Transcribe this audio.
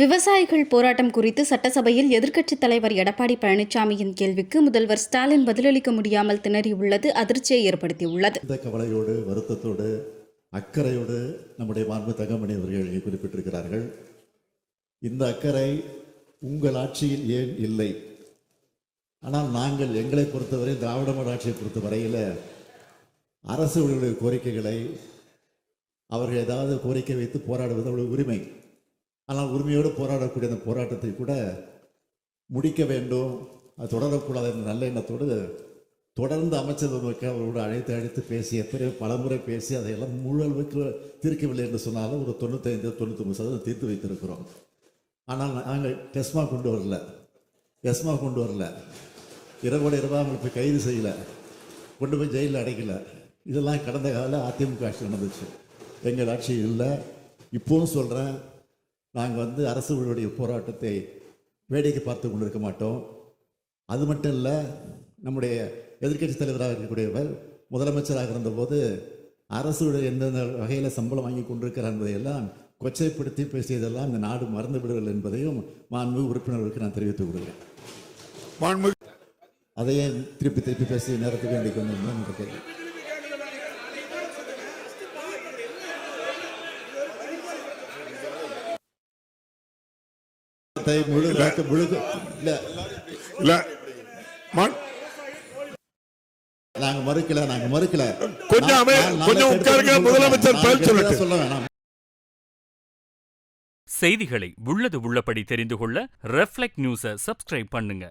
விவசாயிகள் போராட்டம் குறித்து சட்டசபையில் எதிர்க்கட்சித் தலைவர் எடப்பாடி பழனிசாமியின் கேள்விக்கு முதல்வர் ஸ்டாலின் பதிலளிக்க முடியாமல் திணறியுள்ளது அதிர்ச்சியை ஏற்படுத்தியுள்ளது. இந்த கவலையோடு, வருத்தத்தோடு, அக்கறையோடு நம்முடைய மாண்பு தங்கமணி அவர்கள் குறிப்பிட்டிருக்கிறார்கள். இந்த அக்கறை உங்கள் ஆட்சியில் ஏன் இல்லை? ஆனால் நாங்கள் எங்களை பொறுத்தவரை, திராவிட மாடல் ஆட்சியை பொறுத்தவரையில் அரசு ஊழியர்களுடைய கோரிக்கைகளை அவர்கள் ஏதாவது கோரிக்கை வைத்து போராடுவது அவருடைய உரிமை. ஆனால் உரிமையோடு போராடக்கூடிய அந்த போராட்டத்தை கூட முடிக்க வேண்டும், அது தொடரக்கூடாது என்ற நல்ல எண்ணத்தோடு தொடர்ந்து அமைச்சர் அவரோடு அழைத்து பேசிய பிறகு பலமுறை பேசி அதையெல்லாம் முழு அளவுக்கு தீர்க்கவில்லை என்று சொன்னாலும் ஒரு 95-99% தீர்த்து வைத்திருக்கிறோம். ஆனால் நாங்கள் டெஸ்மா கொண்டு வரல, இரவோட இரவாக அவங்களை போய் கைது செய்யலை, கொண்டு போய் ஜெயிலில் அடைக்கலை. இதெல்லாம் கடந்த கால அதிமுக ஆட்சி நடந்துச்சு. எங்கள் ஆட்சி இல்லை. இப்போவும் சொல்கிறேன், நாங்கள் அரசு ஊழியருடைய போராட்டத்தை வேடிக்கை பார்த்து கொண்டு இருக்க மாட்டோம். அது மட்டும் இல்லை, நம்முடைய எதிர்க்கட்சி தலைவராக இருக்கக்கூடியவர் முதலமைச்சராக இருந்தபோது அரசு ஊழியர் எந்தெந்த வகையில் சம்பளம் வாங்கி கொண்டிருக்கிறார் என்பதையெல்லாம் கொச்சைப்படுத்தி பேசியதெல்லாம் இந்த நாடு மறந்து விடுதல் என்பதையும் மாண்புமிகு உறுப்பினர்களுக்கு நான் தெரிவித்துக் கொள்கிறேன். அதையே திருப்பி பேசி நேரத்துக்கு வேண்டிக் கொண்டு கேள்வி. நாங்க மறுக்கல. கொஞ்சம் உட்காருங்க, முதலமைச்சர் சொல்ல வேணாம். செய்திகளை உள்ளது உள்ளபடி தெரிந்து கொள்ள ரெஃப்ளெக்ட் நியூஸை சப்ஸ்கிரைப் பண்ணுங்க.